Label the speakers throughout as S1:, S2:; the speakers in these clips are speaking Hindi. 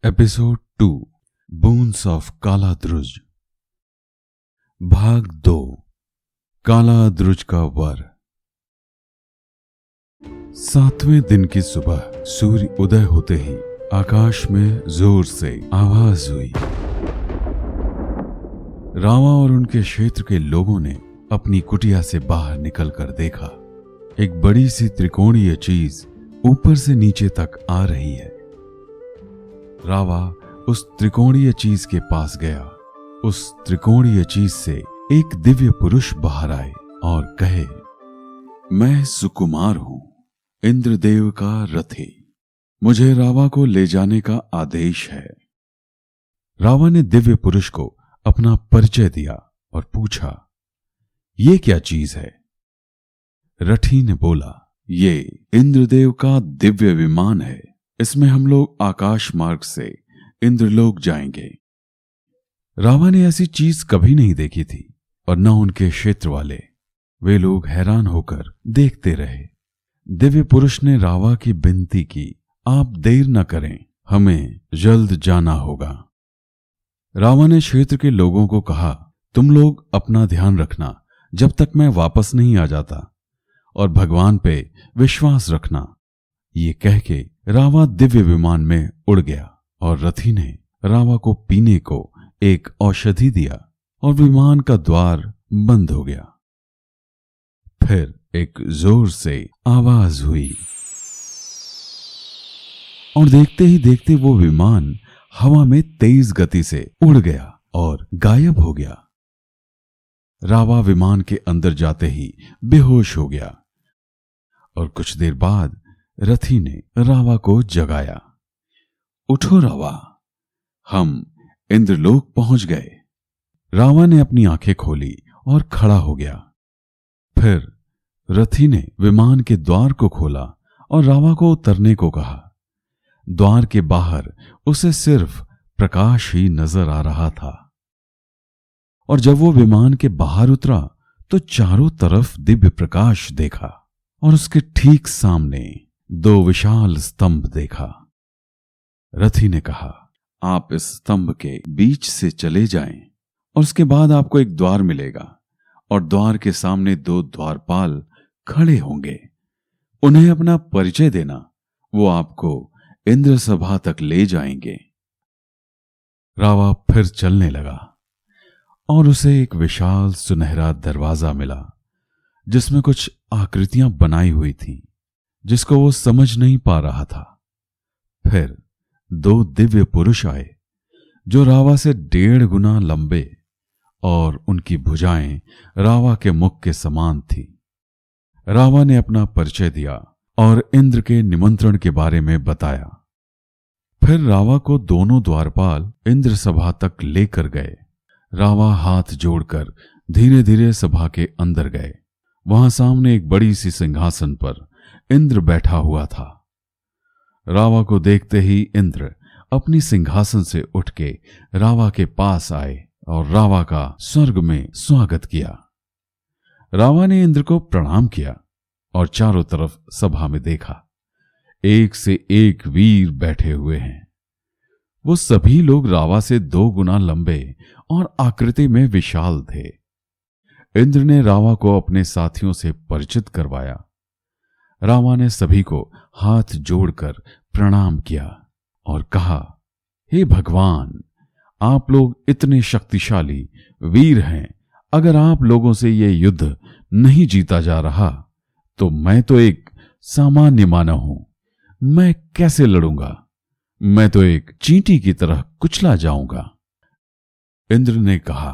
S1: एपिसोड 2 बूंस ऑफ कालाद्रुज भाग 2 कालाद्रुज का वर। 7वें दिन की सुबह सूर्य उदय होते ही आकाश में जोर से आवाज हुई। रावा और उनके क्षेत्र के लोगों ने अपनी कुटिया से बाहर निकलकर देखा। एक बड़ी सी त्रिकोणीय चीज ऊपर से नीचे तक आ रही है। रावा उस त्रिकोणीय चीज के पास गया। उस त्रिकोणीय चीज से एक दिव्य पुरुष बाहर आए और कहे, मैं सुकुमार हूं, इंद्रदेव का रथी। मुझे रावा को ले जाने का आदेश है। रावा ने दिव्य पुरुष को अपना परिचय दिया और पूछा, ये क्या चीज है? रथी ने बोला, ये इंद्रदेव का दिव्य विमान है। इसमें हम लोग आकाश मार्ग से इंद्रलोक जाएंगे। रावा ने ऐसी चीज कभी नहीं देखी थी और न उनके क्षेत्र वाले। वे लोग हैरान होकर देखते रहे। दिव्य पुरुष ने रावा की विनती की, आप देर न करें, हमें जल्द जाना होगा। रावा ने क्षेत्र के लोगों को कहा, तुम लोग अपना ध्यान रखना जब तक मैं वापस नहीं आ जाता, और भगवान पे विश्वास रखना। ये कह के रावा दिव्य विमान में उड़ गया और रथी ने रावा को पीने को एक औषधि दिया और विमान का द्वार बंद हो गया। फिर एक जोर से आवाज हुई और देखते ही देखते वो विमान हवा में तेज गति से उड़ गया और गायब हो गया। रावा विमान के अंदर जाते ही बेहोश हो गया और कुछ देर बाद रथी ने रावा को जगाया। उठो रावा, हम इंद्रलोक पहुंच गए। रावा ने अपनी आंखें खोली और खड़ा हो गया। फिर रथी ने विमान के द्वार को खोला और रावा को उतरने को कहा। द्वार के बाहर उसे सिर्फ प्रकाश ही नजर आ रहा था और जब वो विमान के बाहर उतरा तो चारों तरफ दिव्य प्रकाश देखा और उसके ठीक सामने 2 विशाल स्तंभ देखा। रथी ने कहा, आप इस स्तंभ के बीच से चले जाएं और उसके बाद आपको एक द्वार मिलेगा और द्वार के सामने 2 द्वारपाल खड़े होंगे। उन्हें अपना परिचय देना, वो आपको इंद्र सभा तक ले जाएंगे। रावा फिर चलने लगा और उसे एक विशाल सुनहरा दरवाजा मिला जिसमें कुछ आकृतियां बनाई हुई थीं, जिसको वो समझ नहीं पा रहा था। फिर 2 दिव्य पुरुष आए जो रावा से 1.5 गुना लंबे और उनकी भुजाएं रावा के मुख के समान थी। रावा ने अपना परिचय दिया और इंद्र के निमंत्रण के बारे में बताया। फिर रावा को दोनों द्वारपाल इंद्र सभा तक लेकर गए। रावा हाथ जोड़कर धीरे धीरे सभा के अंदर गए। वहां सामने एक बड़ी सी सिंहासन पर इंद्र बैठा हुआ था। रावा को देखते ही इंद्र अपनी सिंहासन से उठ के रावा के पास आए और रावा का स्वर्ग में स्वागत किया। रावा ने इंद्र को प्रणाम किया और चारों तरफ सभा में देखा। एक से एक वीर बैठे हुए हैं। वो सभी लोग रावा से 2 गुना लंबे और आकृति में विशाल थे। इंद्र ने रावा को अपने साथियों से परिचित करवाया। रावा ने सभी को हाथ जोड़कर प्रणाम किया और कहा, हे भगवान, आप लोग इतने शक्तिशाली वीर हैं। अगर आप लोगों से ये युद्ध नहीं जीता जा रहा तो मैं तो एक सामान्य मानव हूं। मैं कैसे लड़ूंगा? मैं तो एक चींटी की तरह कुचला जाऊंगा। इंद्र ने कहा,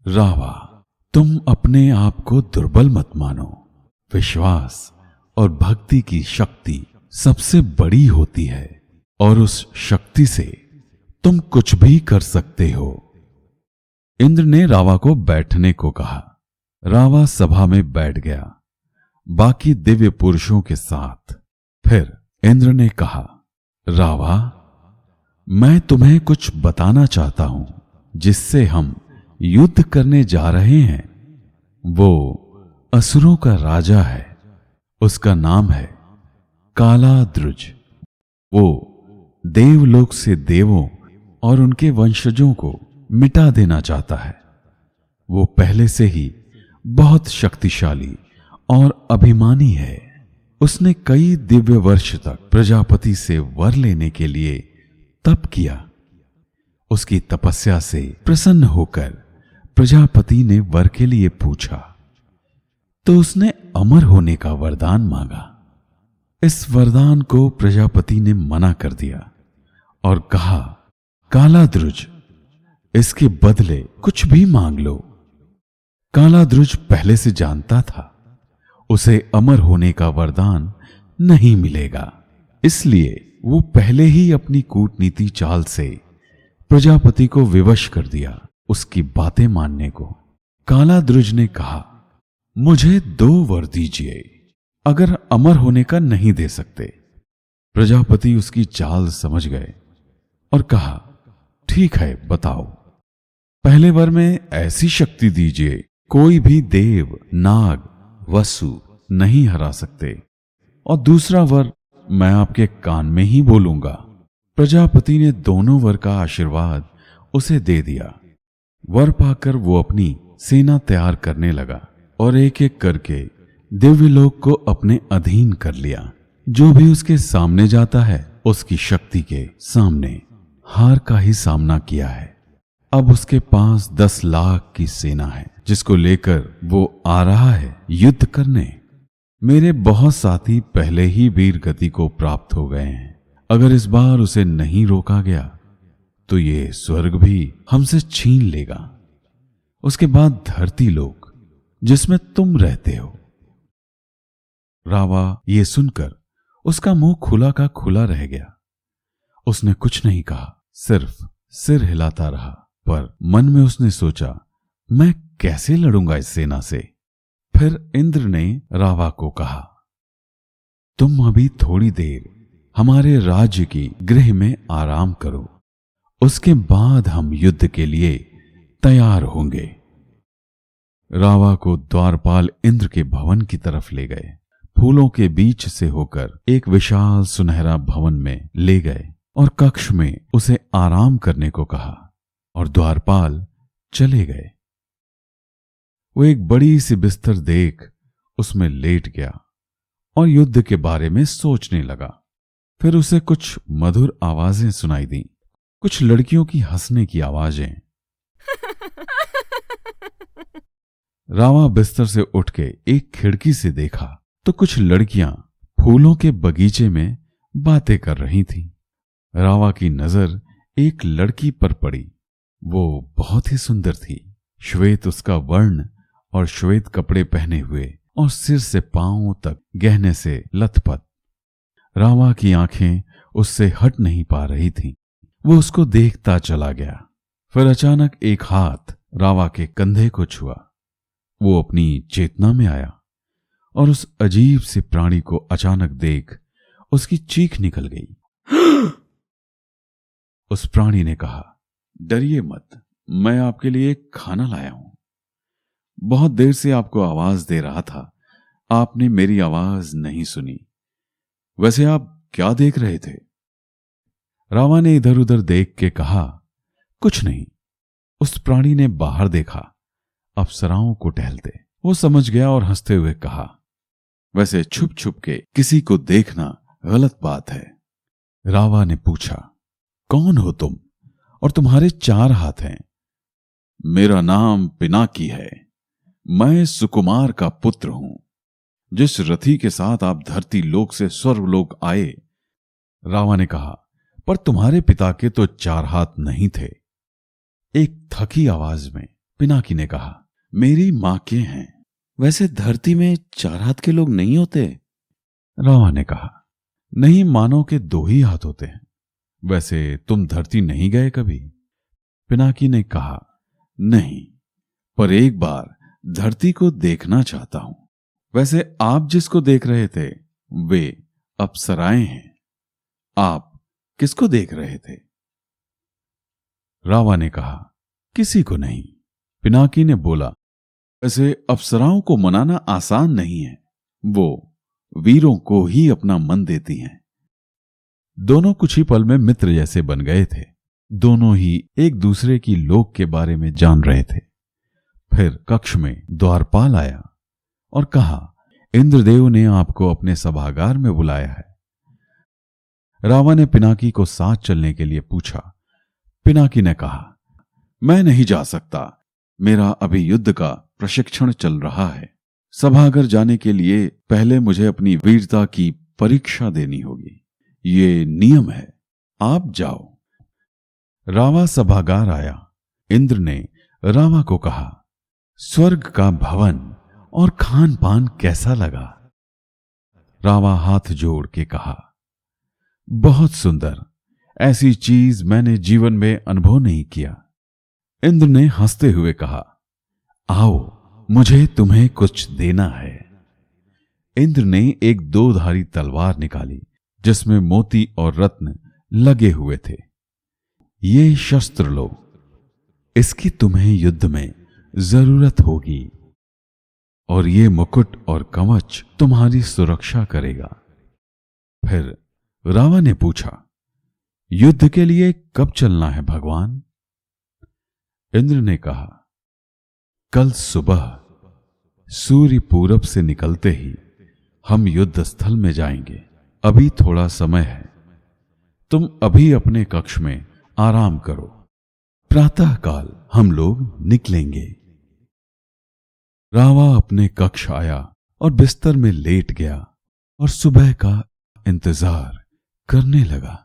S1: रावा, तुम अपने आप को दुर्बल मत मानो। विश्वास और भक्ति की शक्ति सबसे बड़ी होती है और उस शक्ति से तुम कुछ भी कर सकते हो। इंद्र ने रावा को बैठने को कहा। रावा सभा में बैठ गया, बाकी दिव्य पुरुषों के साथ। फिर इंद्र ने कहा, रावा, मैं तुम्हें कुछ बताना चाहता हूं जिससे हम युद्ध करने जा रहे हैं। वो असुरों का राजा है, उसका नाम है कालाद्रुज। वो देवलोक से देवों और उनके वंशजों को मिटा देना चाहता है। वो पहले से ही बहुत शक्तिशाली और अभिमानी है। उसने कई दिव्य वर्ष तक प्रजापति से वर लेने के लिए तप किया। उसकी तपस्या से प्रसन्न होकर प्रजापति ने वर के लिए पूछा तो उसने अमर होने का वरदान मांगा। इस वरदान को प्रजापति ने मना कर दिया और कहा, कालाद्रुज, इसके बदले कुछ भी मांग लो। कालाद्रुज पहले से जानता था उसे अमर होने का वरदान नहीं मिलेगा, इसलिए वो पहले ही अपनी कूटनीति चाल से प्रजापति को विवश कर दिया उसकी बातें मानने को। कालाद्रुज ने कहा, मुझे 2 वर दीजिए अगर अमर होने का नहीं दे सकते। प्रजापति उसकी चाल समझ गए और कहा, ठीक है, बताओ। पहले वर में ऐसी शक्ति दीजिए कोई भी देव, नाग, वसु नहीं हरा सकते, और दूसरा वर मैं आपके कान में ही बोलूंगा। प्रजापति ने दोनों वर का आशीर्वाद उसे दे दिया। वर पाकर वो अपनी सेना तैयार करने लगा और एक एक करके दिव्यलोक को अपने अधीन कर लिया। जो भी उसके सामने जाता है उसकी शक्ति के सामने हार का ही सामना किया है। अब उसके पास 10 लाख की सेना है जिसको लेकर वो आ रहा है युद्ध करने। मेरे बहुत साथी पहले ही वीर गति को प्राप्त हो गए हैं। अगर इस बार उसे नहीं रोका गया तो ये स्वर्ग भी हमसे छीन लेगा। उसके बाद धरती लोक जिसमें तुम रहते हो। रावा ये सुनकर उसका मुंह खुला का खुला रह गया। उसने कुछ नहीं कहा, सिर्फ सिर हिलाता रहा, पर मन में उसने सोचा, मैं कैसे लड़ूंगा इस सेना से। फिर इंद्र ने रावा को कहा, तुम अभी थोड़ी देर हमारे राज्य की गृह में आराम करो, उसके बाद हम युद्ध के लिए तैयार होंगे। रावा को द्वारपाल इंद्र के भवन की तरफ ले गए। फूलों के बीच से होकर एक विशाल सुनहरा भवन में ले गए और कक्ष में उसे आराम करने को कहा और द्वारपाल चले गए। वो एक बड़ी सी बिस्तर देख उसमें लेट गया और युद्ध के बारे में सोचने लगा। फिर उसे कुछ मधुर आवाजें सुनाई दी, कुछ लड़कियों की हंसने की आवाजें। रावा बिस्तर से उठ के एक खिड़की से देखा तो कुछ लड़कियां फूलों के बगीचे में बातें कर रही थीं। रावा की नजर एक लड़की पर पड़ी। वो बहुत ही सुंदर थी। श्वेत उसका वर्ण और श्वेत कपड़े पहने हुए और सिर से पांव तक गहने से लथपथ। रावा की आंखें उससे हट नहीं पा रही थीं। वो उसको देखता चला गया। फिर अचानक एक हाथ रावा के कंधे को छुआ। वो अपनी चेतना में आया और उस अजीब से प्राणी को अचानक देख उसकी चीख निकल गई। उस प्राणी ने कहा, डरिए मत, मैं आपके लिए खाना लाया हूं। बहुत देर से आपको आवाज दे रहा था, आपने मेरी आवाज नहीं सुनी। वैसे आप क्या देख रहे थे? रावा ने इधर उधर देख के कहा, कुछ नहीं। उस प्राणी ने बाहर देखा, अप्सराओं को टहलते। वो समझ गया और हंसते हुए कहा, वैसे छुप छुप के किसी को देखना गलत बात है। रावा ने पूछा, कौन हो तुम और तुम्हारे 4 हाथ हैं? मेरा नाम पिनाकी है। मैं सुकुमार का पुत्र हूं। जिस रथी के साथ आप धरती लोक से स्वर्गलोक आए। रावा ने कहा, पर तुम्हारे पिता के तो 4 हाथ नहीं थे। एक थकी आवाज में पिनाकी ने कहा, मेरी मां के हैं। वैसे धरती में 4 हाथ के लोग नहीं होते? रावा ने कहा, नहीं, मानव के 2 ही हाथ होते हैं। वैसे तुम धरती नहीं गए कभी? पिनाकी ने कहा, नहीं, पर एक बार धरती को देखना चाहता हूं। वैसे आप जिसको देख रहे थे वे अप्सराएं हैं। आप किसको देख रहे थे? रावा ने कहा, किसी को नहीं। पिनाकी ने बोला, वैसे अप्सराओं को मनाना आसान नहीं है, वो वीरों को ही अपना मन देती हैं। दोनों कुछ ही पल में मित्र जैसे बन गए थे। दोनों ही एक दूसरे की लोक के बारे में जान रहे थे। फिर कक्ष में द्वारपाल आया और कहा, इंद्रदेव ने आपको अपने सभागार में बुलाया है। रावा ने पिनाकी को साथ चलने के लिए पूछा। पिनाकी ने कहा, मैं नहीं जा सकता, मेरा अभी युद्ध का प्रशिक्षण चल रहा है। सभागार जाने के लिए पहले मुझे अपनी वीरता की परीक्षा देनी होगी। ये नियम है, आप जाओ। रावा सभागार आया। इंद्र ने रावा को कहा, स्वर्ग का भवन और खान पान कैसा लगा? रावा हाथ जोड़ के कहा, बहुत सुंदर, ऐसी चीज मैंने जीवन में अनुभव नहीं किया। इंद्र ने हंसते हुए कहा, आओ, मुझे तुम्हें कुछ देना है। इंद्र ने एक 2-धारी तलवार निकाली जिसमें मोती और रत्न लगे हुए थे। ये शस्त्र लो, इसकी तुम्हें युद्ध में जरूरत होगी, और ये मुकुट और कवच तुम्हारी सुरक्षा करेगा। फिर रावा ने पूछा, युद्ध के लिए कब चलना है भगवान? इंद्र ने कहा, कल सुबह सूर्य पूरब से निकलते ही हम युद्ध स्थल में जाएंगे। अभी थोड़ा समय है, तुम अभी अपने कक्ष में आराम करो। प्रातःकाल हम लोग निकलेंगे। रावा अपने कक्ष आया और बिस्तर में लेट गया और सुबह का इंतजार करने लगा।